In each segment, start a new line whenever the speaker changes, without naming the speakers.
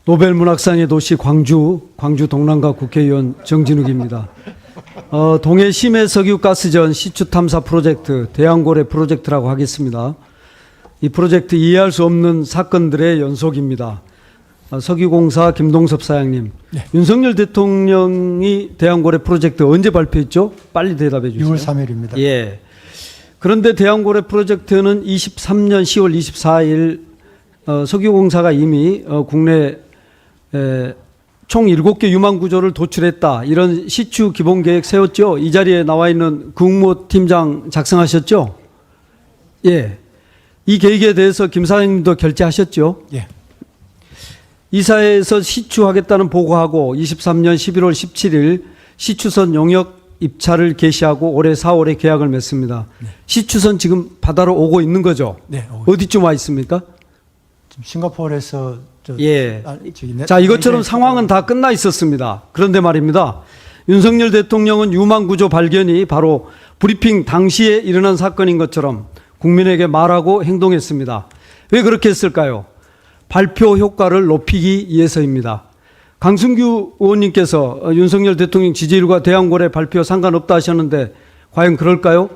노벨문학상의 도시 광주 동남가 국회의원 정진욱입니다. 동해 심해 석유가스전 시추 탐사 프로젝트 대왕고래 프로젝트라고 하겠습니다. 이 프로젝트 이해할 수 없는 사건들의 연속입니다. 석유공사 김동섭 사장님,
네.
윤석열 대통령이 대왕고래 프로젝트 언제 발표했죠? 빨리 대답해 주세요.
6월 3일입니다.
예. 그런데 대왕고래 프로젝트는 23년 10월 24일 석유공사가 이미 국내 총 7개 유망 구조를 도출했다. 이런 시추 기본 계획 세웠죠. 이 자리에 나와 있는 국무 팀장 작성하셨죠? 예. 이 계획에 대해서 김 사장님도 결재하셨죠?
예.
이사회에서 시추하겠다는 보고하고 23년 11월 17일 시추선 용역 입찰을 개시하고 올해 4월에 계약을 맺습니다.
네.
시추선 지금 바다로 오고 있는 거죠?
네.
어디쯤 와 있습니까?
지금 싱가포르에서
예. 자, 이것처럼 상황은 다 끝나 있었습니다. 그런데 말입니다. 윤석열 대통령은 유망 구조 발견이 바로 브리핑 당시에 일어난 사건인 것처럼 국민에게 말하고 행동했습니다. 왜 그렇게 했을까요? 발표 효과를 높이기 위해서입니다. 강승규 의원님께서 윤석열 대통령 지지율과 대왕고래 발표 상관없다 하셨는데 과연 그럴까요?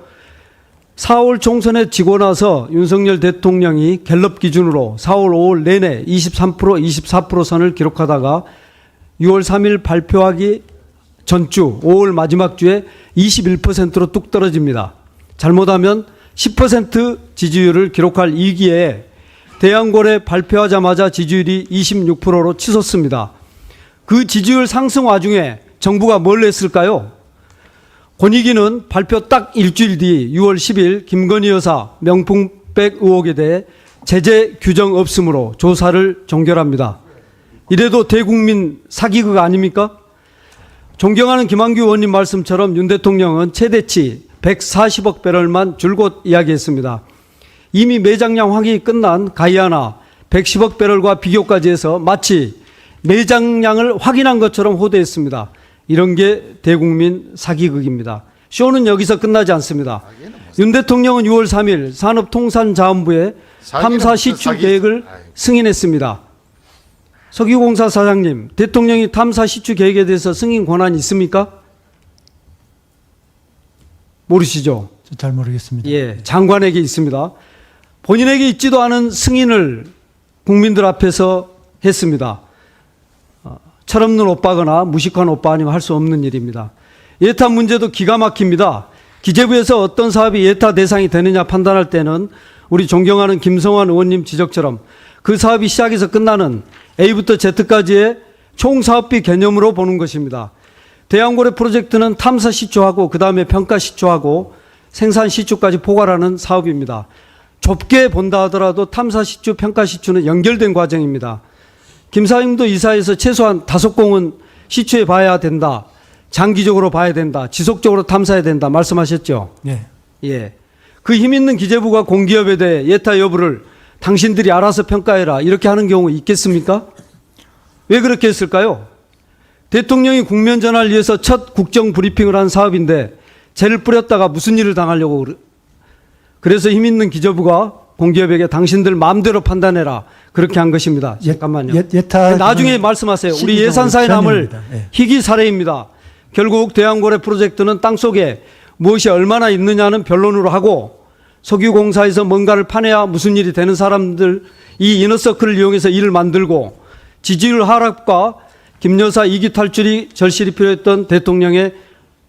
4월 총선에 지고 나서 윤석열 대통령이 갤럽 기준으로 4월 5월 내내 23%, 24% 선을 기록하다가 6월 3일 발표하기 전주, 5월 마지막 주에 21%로 뚝 떨어집니다. 잘못하면 10% 지지율을 기록할 이기에 대왕고래 발표하자마자 지지율이 26%로 치솟습니다. 그 지지율 상승 와중에 정부가 뭘 했을까요? 권익위는 발표 딱 일주일 뒤 6월 10일 김건희 여사 명품백 의혹에 대해 제재 규정 없음으로 조사를 종결합니다. 이래도 대국민 사기극 아닙니까? 존경하는 김한규 의원님 말씀처럼 윤 대통령은 최대치 140억 배럴만 줄곧 이야기했습니다. 이미 매장량 확인이 끝난 가이아나 110억 배럴과 비교까지 해서 마치 매장량을 확인한 것처럼 호도했습니다. 이런 게 대국민 사기극입니다. 쇼는 여기서 끝나지 않습니다. 윤 대통령은 6월 3일 산업통상자원부에 탐사 시추 계획을 승인했습니다. 석유공사 사장님, 대통령이 탐사 시추 계획에 대해서 승인 권한이 있습니까? 모르시죠?
잘 모르겠습니다.
예, 장관에게 있습니다. 본인에게 있지도 않은 승인을 국민들 앞에서 했습니다. 철없는 오빠거나 무식한 오빠 아니면 할 수 없는 일입니다. 예타 문제도 기가 막힙니다. 기재부에서 어떤 사업이 예타 대상이 되느냐 판단할 때는 우리 존경하는 김성환 의원님 지적처럼 그 사업이 시작해서 끝나는 A부터 Z까지의 총 사업비 개념으로 보는 것입니다. 대왕고래 프로젝트는 탐사 시추하고 그 다음에 평가 시추하고 생산 시추까지 포괄하는 사업입니다. 좁게 본다 하더라도 탐사 시추, 평가 시추는 연결된 과정입니다. 김 사장님도 이사에서 최소한 5공은 시추해 봐야 된다. 장기적으로 봐야 된다. 지속적으로 탐사해야 된다. 말씀하셨죠?
네.
예. 그 힘 있는 기재부가 공기업에 대해 예타 여부를 당신들이 알아서 평가해라. 이렇게 하는 경우 있겠습니까? 왜 그렇게 했을까요? 대통령이 국면 전환을 위해서 첫 국정 브리핑을 한 사업인데 죄를 뿌렸다가 무슨 일을 당하려고 그래서 힘 있는 기재부가 공기업에게 당신들 마음대로 판단해라. 그렇게 한 것입니다. 잠깐만요.
예타
나중에 말씀하세요. 우리 예산사에 남을 희귀 사례입니다. 결국 대왕고래 프로젝트는 땅속에 무엇이 얼마나 있느냐는 변론으로 하고 석유공사에서 뭔가를 파내야 무슨 일이 되는 사람들 이 이너서클을 이용해서 일을 만들고 지지율 하락과 김 여사 이기 탈출이 절실히 필요했던 대통령의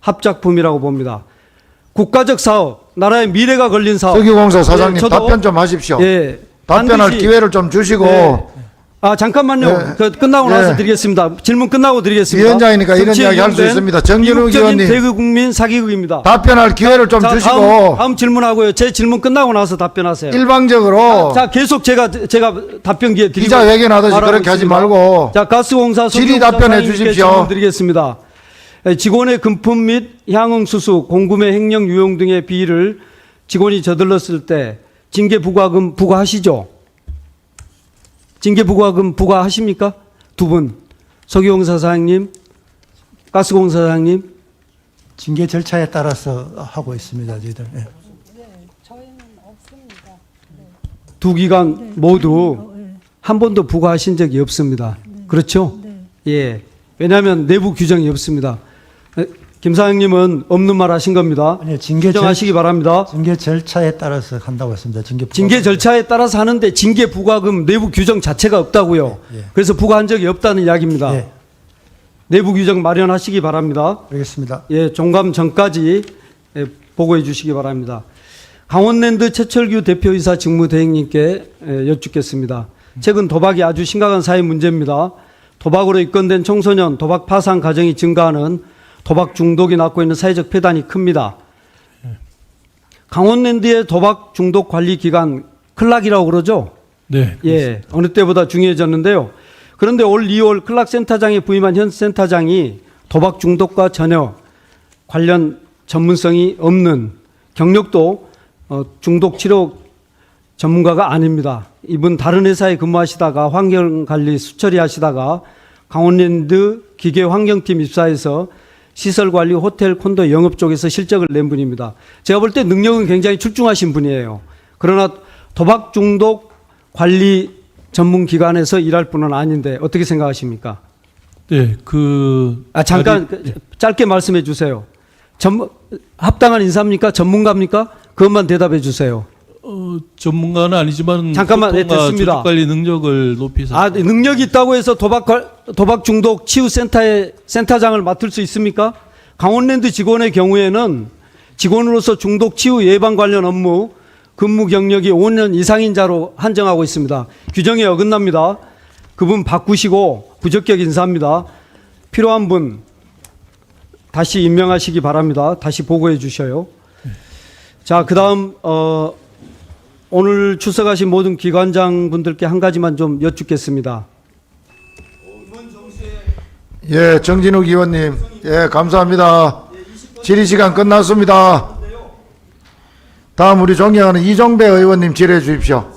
합작품이라고 봅니다. 국가적 사업, 나라의 미래가 걸린 사업.
석유공사 사장님
네,
답변 좀 하십시오.
예,
답변할 기회를 좀 주시고.
네. 잠깐만요.
네.
끝나고 나서
네.
드리겠습니다. 질문 끝나고 드리겠습니다.
위원장이니까 이런 이야기 할 수 있습니다. 정진욱 의원님.
대국민 사기극입니다.
답변할 기회를 좀 주시고.
다음 질문하고요. 제 질문 끝나고 나서 답변하세요.
일방적으로
자, 계속 제가 답변 기회 드리고.
기자회견하듯이
말하고
그렇게 하지
있습니다.
말고.
자, 가스공사
질의 답변해 주십시오.
질문 드리겠습니다. 직원의 금품 및 향응 수수, 공금의 횡령 유용 등의 비위를 직원이 저질렀을 때 징계 부과금 부과하시죠? 징계 부과금 부과하십니까? 두 분. 석유공사 사장님, 가스공사 사장님.
징계 절차에 따라서 하고 있습니다. 저희들. 네.
네, 저희는 없습니다. 네.
두 기관 모두 한 번도 부과하신 적이 없습니다. 그렇죠? 예. 왜냐하면 내부 규정이 없습니다. 김 사장님은 없는 말 하신 겁니다.
아니요, 징계
정하시기 바랍니다.
징계 절차에 따라서 한다고 했습니다.
징계 절차에 따라서 하는데 징계 부과금 내부 규정 자체가 없다고요.
예.
그래서 부과한 적이 없다는 이야기입니다.
예,
내부 규정 마련하시기 바랍니다.
알겠습니다.
예, 종감 전까지 보고해 주시기 바랍니다. 강원랜드 최철규 대표이사 직무대행님께 여쭙겠습니다. 최근 도박이 아주 심각한 사회 문제입니다. 도박으로 입건된 청소년 도박 파산 가정이 증가하는 도박 중독이 낳고 있는 사회적 폐단이 큽니다. 강원랜드의 도박 중독 관리 기관 클락이라고 그러죠?
네.
예, 어느 때보다 중요해졌는데요. 그런데 올 2월 클락 센터장에 부임한 현 센터장이 도박 중독과 전혀 관련 전문성이 없는 경력도 중독 치료 전문가가 아닙니다. 이분 다른 회사에 근무하시다가 환경관리 수처리 하시다가 강원랜드 기계환경팀 입사해서 시설관리, 호텔, 콘도 영업 쪽에서 실적을 낸 분입니다. 제가 볼 때 능력은 굉장히 출중하신 분이에요. 그러나 도박 중독 관리 전문 기관에서 일할 분은 아닌데 어떻게 생각하십니까?
네,
잠깐 짧게 말씀해 주세요. 합당한 인사입니까? 전문가입니까? 그것만 대답해 주세요.
전문가는 아니지만
잠깐만, 네, 됐습니다.
조직 관리 능력을 높이서
능력이 있다고 해서 도박 중독 치유 센터의 센터장을 맡을 수 있습니까? 강원랜드 직원의 경우에는 직원으로서 중독 치유 예방 관련 업무 근무 경력이 5년 이상인 자로 한정하고 있습니다. 규정에 어긋납니다. 그분 바꾸시고 부적격 인사입니다. 필요한 분 다시 임명하시기 바랍니다. 다시 보고해 주셔요. 자, 그다음 오늘 출석하신 모든 기관장 분들께 한 가지만 좀 여쭙겠습니다.
예, 정진욱 의원님. 예, 감사합니다. 질의시간 끝났습니다. 다음 우리 존경하는 이종배 의원님 질의해 주십시오.